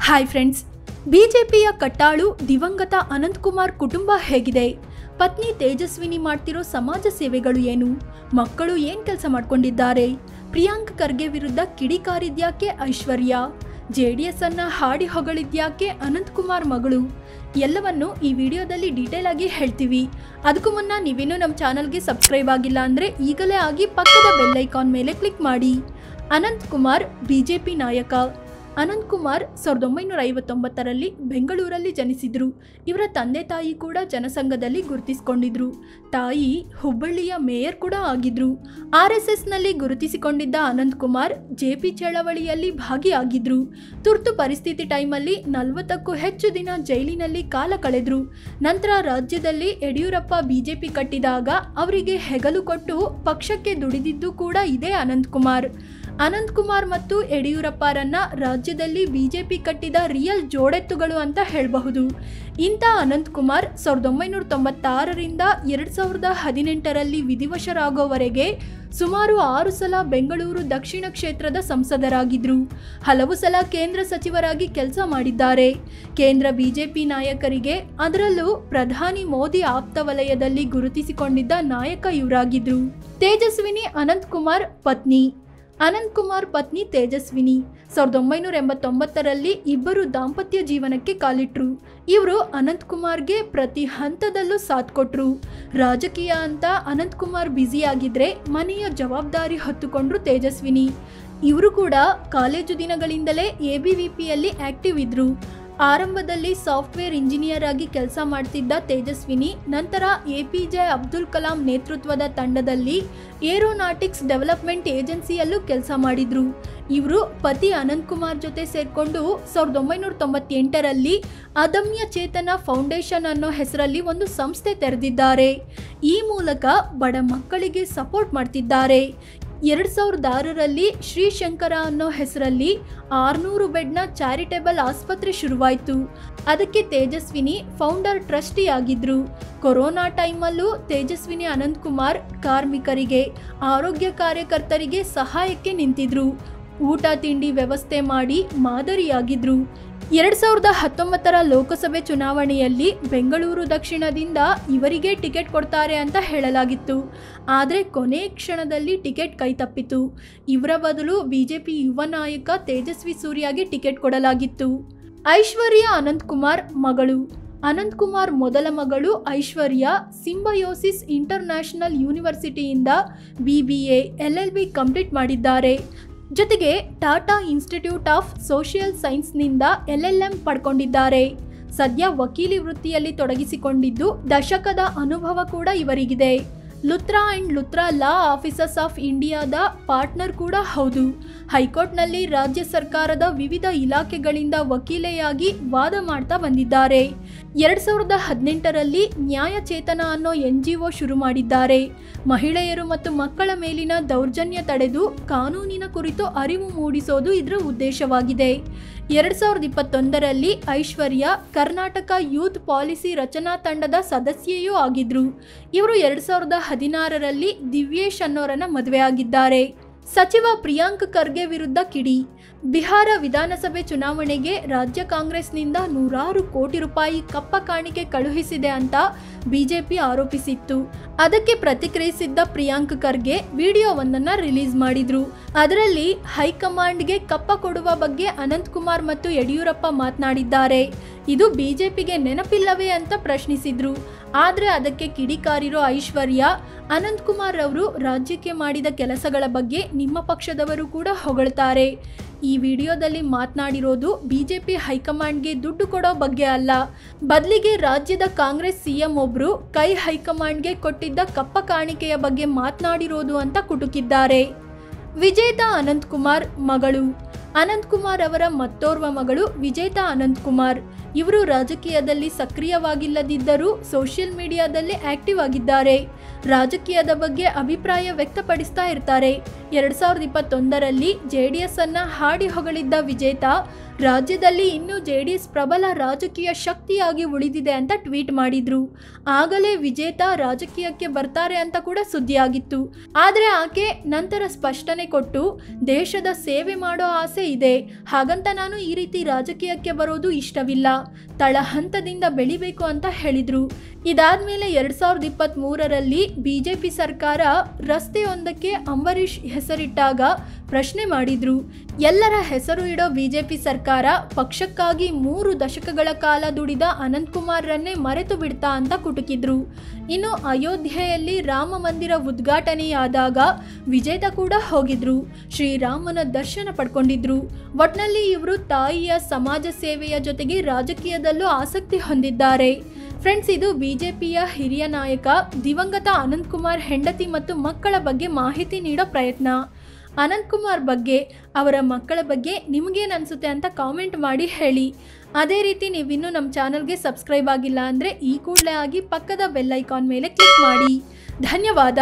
Hi friends, ಬಿಜೆಪಿಯ ಕಟ್ಟಾಳು ದಿವಂಗತ ಅನಂತಕುಮಾರ್ ಕುಟುಂಬ ಹೇಗಿದೆ? ಪತ್ನಿ ತೇಜಸ್ವಿನಿ ಮಾಡ್ತಿರೋ ಸಮಾಜ ಸೇವೆಗಳು ಏನು? ಮಕ್ಕಳು ಏನು ಕೆಲಸ ಮಾಡ್ಕೊಂಡಿದ್ದಾರೆ? ಪ್ರಿಯಾಂಕ್ ಖರ್ಗೆ ವಿರುದ್ಧ ಕಿಡಿಕಾರಿದ್ಯಾಕೆ ಐಶ್ವರ್ಯ? ಜೆಡಿಎಸ್ ಅನ್ನ ಹಾಡಿ ಹೊಗಳಿದ್ಯಾಕೆ ಅನಂತಕುಮಾರ್ ಮಗಳು? ಎಲ್ಲವನ್ನು ಈ ವಿಡಿಯೋದಲ್ಲಿ ಡೀಟೇಲ್ ಆಗಿ ಹೇಳ್ತೀವಿ. ಅದಕ್ಕೂ ಮುನ್ನ ನೀವೇನು ನಮ್ಮ ಚಾನಲ್ಗೆ ಸಬ್ಸ್ಕ್ರೈಬ್ ಆಗಿಲ್ಲ ಅಂದರೆ ಈಗಲೇ ಆಗಿ ಪಕ್ಕದ ಬೆಲ್ ಐಕಾನ್ ಮೇಲೆ ಕ್ಲಿಕ್ ಮಾಡಿ. ಅನಂತಕುಮಾರ್ ಬಿಜೆಪಿ ನಾಯಕ. ಅನಂತಕುಮಾರ್ 1959ರಲ್ಲಿ ಬೆಂಗಳೂರಲ್ಲಿ ಜನಿಸಿದ್ರು. ಇವರ ತಂದೆ ತಾಯಿ ಕೂಡ ಜನಸಂಘದಲ್ಲಿ ಗುರುತಿಸಿಕೊಂಡಿದ್ರು. ತಾಯಿ ಹುಬ್ಬಳ್ಳಿಯ ಮೇಯರ್ ಕೂಡ ಆಗಿದ್ರು. RSSನಲ್ಲಿ ಗುರುತಿಸಿಕೊಂಡಿದ್ದ ಅನಂತಕುಮಾರ್ ಜೆಪಿ ಚಳವಳಿಯಲ್ಲಿ ಭಾಗಿಯಾಗಿದ್ರು. ತುರ್ತು ಪರಿಸ್ಥಿತಿ ಟೈಮಲ್ಲಿ 40ಕ್ಕೂ ಹೆಚ್ಚು ದಿನ ಜೈಲಿನಲ್ಲಿ ಕಾಲ ಕಳೆದ್ರು. ನಂತರ ರಾಜ್ಯದಲ್ಲಿ ಯಡಿಯೂರಪ್ಪ ಬಿಜೆಪಿ ಕಟ್ಟಿದಾಗ ಅವರಿಗೆ ಹೆಗಲು ಕೊಟ್ಟು ಪಕ್ಷಕ್ಕೆ ದುಡಿದಿದ್ದು ಕೂಡ ಇದೇ ಅನಂತಕುಮಾರ್. ಅನಂತಕುಮಾರ್ ಮತ್ತು ಯಡಿಯೂರಪ್ಪರನ್ನ ರಾಜ್ಯದಲ್ಲಿ ಬಿಜೆಪಿ ಕಟ್ಟಿದ ರಿಯಲ್ ಜೋಡೆತ್ತುಗಳು ಅಂತ ಹೇಳಬಹುದು. ಇಂಥ ಅನಂತಕುಮಾರ್ 1996ರಿಂದ 2018ರಲ್ಲಿ ವಿಧಿವಶರಾಗೋವರೆಗೆ ಸುಮಾರು 6 ಸಲ ಬೆಂಗಳೂರು ದಕ್ಷಿಣ ಕ್ಷೇತ್ರದ ಸಂಸದರಾಗಿದ್ದರು. ಹಲವು ಸಲ ಕೇಂದ್ರ ಸಚಿವರಾಗಿ ಕೆಲಸ ಮಾಡಿದ್ದಾರೆ. ಕೇಂದ್ರ ಬಿಜೆಪಿ ನಾಯಕರಿಗೆ, ಅದರಲ್ಲೂ ಪ್ರಧಾನಿ ಮೋದಿ ಆಪ್ತ ವಲಯದಲ್ಲಿ ಗುರುತಿಸಿಕೊಂಡಿದ್ದ ನಾಯಕ ಇವರಾಗಿದ್ದರು. ತೇಜಸ್ವಿನಿ ಅನಂತಕುಮಾರ್ ಪತ್ನಿ. ಅನಂತಕುಮಾರ್ ಪತ್ನಿ ತೇಜಸ್ವಿನಿ 1989ರಲ್ಲಿ ಇಬ್ಬರು ದಾಂಪತ್ಯ ಜೀವನಕ್ಕೆ ಕಾಲಿಟ್ರು. ಇವರು ಅನಂತಕುಮಾರ್ಗೆ ಪ್ರತಿ ಹಂತದಲ್ಲೂ ಸಾಥ್ ಕೊಟ್ರು. ರಾಜಕೀಯ ಅಂತ ಅನಂತಕುಮಾರ್ ಬ್ಯುಸಿಯಾಗಿದ್ರೆ ಮನೆಯ ಜವಾಬ್ದಾರಿ ಹೊತ್ತುಕೊಂಡ್ರು ತೇಜಸ್ವಿನಿ. ಇವರು ಕೂಡ ಕಾಲೇಜು ದಿನಗಳಿಂದಲೇ ABVPಯಲ್ಲಿ ಆಕ್ಟಿವ್ ಇದ್ರು. ಆರಂಭದಲ್ಲಿ ಸಾಫ್ಟ್ವೇರ್ ಇಂಜಿನಿಯರ್ ಆಗಿ ಕೆಲಸ ಮಾಡ್ತಿದ್ದ ತೇಜಸ್ವಿನಿ ನಂತರ APJ ಅಬ್ದುಲ್ ಕಲಾಂ ನೇತೃತ್ವದ ತಂಡದಲ್ಲಿ ಏರೋನಾಟಿಕ್ಸ್ ಡೆವಲಪ್ಮೆಂಟ್ ಏಜೆನ್ಸಿಯಲ್ಲೂ ಕೆಲಸ ಮಾಡಿದ್ರು. ಇವರು ಪತಿ ಅನಂತಕುಮಾರ್ ಜೊತೆ ಸೇರ್ಕೊಂಡು 1998ರಲ್ಲಿ ಅದಮ್ಯ ಚೇತನ ಫೌಂಡೇಶನ್ ಅನ್ನೋ ಹೆಸರಲ್ಲಿ ಒಂದು ಸಂಸ್ಥೆ ತೆರೆದಿದ್ದಾರೆ. ಈ ಮೂಲಕ ಬಡ ಮಕ್ಕಳಿಗೆ ಸಪೋರ್ಟ್ ಮಾಡ್ತಿದ್ದಾರೆ. 2006ರಲ್ಲಿ ಶ್ರೀಶಂಕರ ಅನ್ನೋ ಹೆಸರಲ್ಲಿ 600 ಬೆಡ್ನ ಚಾರಿಟೇಬಲ್ ಆಸ್ಪತ್ರೆ ಶುರುವಾಯಿತು. ಅದಕ್ಕೆ ತೇಜಸ್ವಿನಿ ಫೌಂಡರ್ ಟ್ರಸ್ಟಿ ಆಗಿದ್ರು. ಕೊರೋನಾ ಟೈಮಲ್ಲೂ ತೇಜಸ್ವಿನಿ ಅನಂತಕುಮಾರ್ ಕಾರ್ಮಿಕರಿಗೆ, ಆರೋಗ್ಯ ಕಾರ್ಯಕರ್ತರಿಗೆ ಸಹಾಯಕ್ಕೆ ನಿಂತಿದ್ರು. ಊಟ ತಿಂಡಿ ವ್ಯವಸ್ಥೆ ಮಾಡಿ ಮಾದರಿಯಾಗಿದ್ರು. 2019ರ ಲೋಕಸಭೆ ಚುನಾವಣೆಯಲ್ಲಿ ಬೆಂಗಳೂರು ದಕ್ಷಿಣದಿಂದ ಇವರಿಗೆ ಟಿಕೆಟ್ ಕೊಡ್ತಾರೆ ಅಂತ ಹೇಳಲಾಗಿತ್ತು. ಆದರೆ ಕೊನೆ ಕ್ಷಣದಲ್ಲಿ ಟಿಕೆಟ್ ಕೈತಪ್ಪಿತು. ಇವರ ಬದಲು ಬಿಜೆಪಿ ಯುವ ನಾಯಕ ತೇಜಸ್ವಿ ಸೂರ್ಯಗೆ ಟಿಕೆಟ್ ಕೊಡಲಾಗಿತ್ತು. ಐಶ್ವರ್ಯ ಅನಂತಕುಮಾರ್ ಮಗಳು. ಅನಂತಕುಮಾರ್ ಮೊದಲ ಮಗಳು ಐಶ್ವರ್ಯ ಸಿಂಬಯೋಸಿಸ್ ಇಂಟರ್ನ್ಯಾಷನಲ್ ಯೂನಿವರ್ಸಿಟಿಯಿಂದ BBA LLB ಕಂಪ್ಲೀಟ್ ಮಾಡಿದ್ದಾರೆ. ಜೊತೆಗೆ ಟಾಟಾ ಇನ್ಸ್ಟಿಟ್ಯೂಟ್ ಆಫ್ ಸೋಷಿಯಲ್ ಸೈನ್ಸ್ನಿಂದ LLM ಪಡ್ಕೊಂಡಿದ್ದಾರೆ. ಸದ್ಯ ವಕೀಲಿ ವೃತ್ತಿಯಲ್ಲಿ ತೊಡಗಿಸಿಕೊಂಡಿದ್ದು ದಶಕದ ಅನುಭವ ಕೂಡ ಇವರಿಗಿದೆ. Luthra and Luthra Law Officers of ಇಂಡಿಯಾದ ಪಾರ್ಟ್ನರ್ ಕೂಡ ಹೌದು. ಹೈಕೋರ್ಟ್ನಲ್ಲಿ ರಾಜ್ಯ ಸರ್ಕಾರದ ವಿವಿಧ ಇಲಾಖೆಗಳಿಂದ ವಕೀಲೆಯಾಗಿ ವಾದ ಮಾಡ್ತಾ ಬಂದಿದ್ದಾರೆ. 2018ರಲ್ಲಿ ನ್ಯಾಯ ಚೇತನ ಅನ್ನೋ NGO ಶುರು ಮಾಡಿದ್ದಾರೆ. ಮಹಿಳೆಯರು ಮತ್ತು ಮಕ್ಕಳ ಮೇಲಿನ ದೌರ್ಜನ್ಯ ತಡೆದು ಕಾನೂನಿನ ಕುರಿತು ಅರಿವು ಮೂಡಿಸೋದು ಇದರ ಉದ್ದೇಶವಾಗಿದೆ. 2021ರಲ್ಲಿ ಐಶ್ವರ್ಯ ಕರ್ನಾಟಕ ಯೂತ್ ಪಾಲಿಸಿ ರಚನಾ ತಂಡದ ಸದಸ್ಯೆಯೂ ಆಗಿದ್ರು. ಇವರು 2016ರಲ್ಲಿ ದಿವ್ಯೇಶ್ ಅನ್ನೋರನ್ನ ಮದುವೆಯಾಗಿದ್ದಾರೆ. ಸಚಿವ ಪ್ರಿಯಾಂಕ್ ಖರ್ಗೆ ವಿರುದ್ಧ ಕಿಡಿ. ಬಿಹಾರ ವಿಧಾನಸಭೆ ಚುನಾವಣೆಗೆ ರಾಜ್ಯ ಕಾಂಗ್ರೆಸ್ನಿಂದ 100 ಕೋಟಿ ರೂಪಾಯಿ ಕಪ್ಪ ಕಾಣಿಕೆ ಕಳುಹಿಸಿದೆ ಅಂತ ಬಿಜೆಪಿ ಆರೋಪಿಸಿತ್ತು. ಅದಕ್ಕೆ ಪ್ರತಿಕ್ರಿಯಿಸಿದ್ದ ಪ್ರಿಯಾಂಕ್ ಖರ್ಗೆ ವಿಡಿಯೋವೊಂದನ್ನು ರಿಲೀಸ್ ಮಾಡಿದ್ರು. ಅದರಲ್ಲಿ ಹೈಕಮಾಂಡ್ಗೆ ಕಪ್ಪ ಕೊಡುವ ಬಗ್ಗೆ ಅನಂತಕುಮಾರ್ ಮತ್ತು ಯಡಿಯೂರಪ್ಪ ಮಾತನಾಡಿದ್ದಾರೆ. ಇದು ಬಿಜೆಪಿಗೆ ನೆನಪಿಲ್ಲವೇ ಅಂತ ಪ್ರಶ್ನಿಸಿದ್ರು. ಆದರೆ ಅದಕ್ಕೆ ಕಿಡಿಕಾರಿರೋ ಐಶ್ವರ್ಯ, ಅನಂತಕುಮಾರ್ ಅವರು ರಾಜ್ಯಕ್ಕೆ ಮಾಡಿದ ಕೆಲಸಗಳ ಬಗ್ಗೆ ನಿಮ್ಮ ಪಕ್ಷದವರು ಕೂಡ ಹೊಗಳ್ತಾರೆ. ಈ ವಿಡಿಯೋದಲ್ಲಿ ಮಾತನಾಡಿರೋದು ಬಿಜೆಪಿ ಹೈಕಮಾಂಡ್ಗೆ ದುಡ್ಡು ಕೊಡೋ ಬಗ್ಗೆ ಅಲ್ಲ, ಬದಲಿಗೆ ರಾಜ್ಯದ ಕಾಂಗ್ರೆಸ್ CM ಒಬ್ರು ಹೈಕಮಾಂಡ್ಗೆ ಕೊಟ್ಟಿದ್ದ ಕಪ್ಪ ಕಾಣಿಕೆಯ ಬಗ್ಗೆ ಮಾತನಾಡಿರೋದು ಅಂತ ಕುಟುಕಿದ್ದಾರೆ. ವಿಜೇತಾ ಅನಂತಕುಮಾರ್ ಮಗಳು. ಅನಂತಕುಮಾರ್ ಅವರ ಮತ್ತೋರ್ವ ಮಗಳು ವಿಜೇತಾ ಅನಂತಕುಮಾರ್. ಇವರು ರಾಜಕೀಯದಲ್ಲಿ ಸಕ್ರಿಯವಾಗಿಲ್ಲದಿದ್ದರೂ ಸೋಷಿಯಲ್ ಮೀಡಿಯಾದಲ್ಲಿ ಆಕ್ಟಿವ್ ಆಗಿದ್ದಾರೆ. ರಾಜಕೀಯದ ಬಗ್ಗೆ ಅಭಿಪ್ರಾಯ ವ್ಯಕ್ತಪಡಿಸ್ತಾ ಇರ್ತಾರೆ. 2021ರಲ್ಲಿ JDS ಅನ್ನ ಹಾಡಿ ಹೊಗಳಿದ್ದ ವಿಜೇತಾ ರಾಜ್ಯದಲ್ಲಿ ಇನ್ನೂ JDS ಪ್ರಬಲ ರಾಜಕೀಯ ಶಕ್ತಿಯಾಗಿ ಉಳಿದಿದೆ ಅಂತ ಟ್ವೀಟ್ ಮಾಡಿದ್ರು. ಆಗಲೇ ವಿಜೇತಾ ರಾಜಕೀಯಕ್ಕೆ ಬರ್ತಾರೆ ಅಂತ ಕೂಡ ಸುದ್ದಿಯಾಗಿತ್ತು. ಆದರೆ ಆಕೆ ನಂತರ ಸ್ಪಷ್ಟನೆ ಕೊಟ್ಟು ದೇಶದ ಸೇವೆ ಮಾಡೋ ಆಸೆ ಇದೆ, ಹಾಗಂತ ನಾನು ಈ ರೀತಿ ರಾಜಕೀಯಕ್ಕೆ ಬರೋದು ಇಷ್ಟವಿಲ್ಲ, ತಳಹಂತದಿಂದ ಬೆಳಿಬೇಕು ಅಂತ ಹೇಳಿದ್ರು. ಇದಾದ್ಮೇಲೆ 2023ರಲ್ಲಿ ಬಿಜೆಪಿ ಸರ್ಕಾರ ರಸ್ತೆಯೊಂದಕ್ಕೆ ಅಂಬರೀಷ್ ಹೆಸರಿಟ್ಟಾಗ ಪ್ರಶ್ನೆ ಮಾಡಿದ್ರು. ಎಲ್ಲರ ಹೆಸರು ಇಡೋ ಬಿಜೆಪಿ ಸರ್ಕಾರ ಪಕ್ಷಕ್ಕಾಗಿ 3 ದಶಕಗಳ ಕಾಲ ದುಡಿದ ಅನಂತಕುಮಾರ್ರನ್ನೇ ಮರೆತು ಬಿಡ್ತಾ ಅಂತ ಕುಟುಕಿದ್ರು. ಇನ್ನು ಅಯೋಧ್ಯೆಯಲ್ಲಿ ರಾಮ ಮಂದಿರ ಉದ್ಘಾಟನೆಯಾದಾಗ ವಿಜೇತಾ ಕೂಡ ಹೋಗಿದ್ರು, ಶ್ರೀರಾಮನ ದರ್ಶನ ಪಡ್ಕೊಂಡಿದ್ರು. ಒಟ್ನಲ್ಲಿ ಇವರು ತಾಯಿಯ ಸಮಾಜ ಸೇವೆಯ ಜೊತೆಗೆ ರಾಜಕೀಯದಲ್ಲೂ ಆಸಕ್ತಿ ಹೊಂದಿದ್ದಾರೆ. ಫ್ರೆಂಡ್ಸ್, ಇದು ಬಿಜೆಪಿಯ ಹಿರಿಯ ನಾಯಕ ದಿವಂಗತ ಅನಂತಕುಮಾರ್ ಹೆಂಡತಿ ಮತ್ತು ಮಕ್ಕಳ ಬಗ್ಗೆ ಮಾಹಿತಿ ನೀಡೋ ಪ್ರಯತ್ನ. ಅನಂತಕುಮಾರ್ ಬಗ್ಗೆ, ಅವರ ಮಕ್ಕಳ ಬಗ್ಗೆ ನಿಮಗೇನು ಅನಿಸುತ್ತೆ ಅಂತ ಕಾಮೆಂಟ್ ಮಾಡಿ ಹೇಳಿ. ಅದೇ ರೀತಿ ನೀವಿನ್ನೂ ನಮ್ಮ ಚಾನಲ್ಗೆ ಸಬ್ಸ್ಕ್ರೈಬ್ ಆಗಿಲ್ಲ ಅಂದರೆ ಈ ಕೂಡಲೇ ಆಗಿ ಪಕ್ಕದ ಬೆಲ್ ಐಕಾನ್ ಮೇಲೆ ಕ್ಲಿಕ್ ಮಾಡಿ. ಧನ್ಯವಾದ.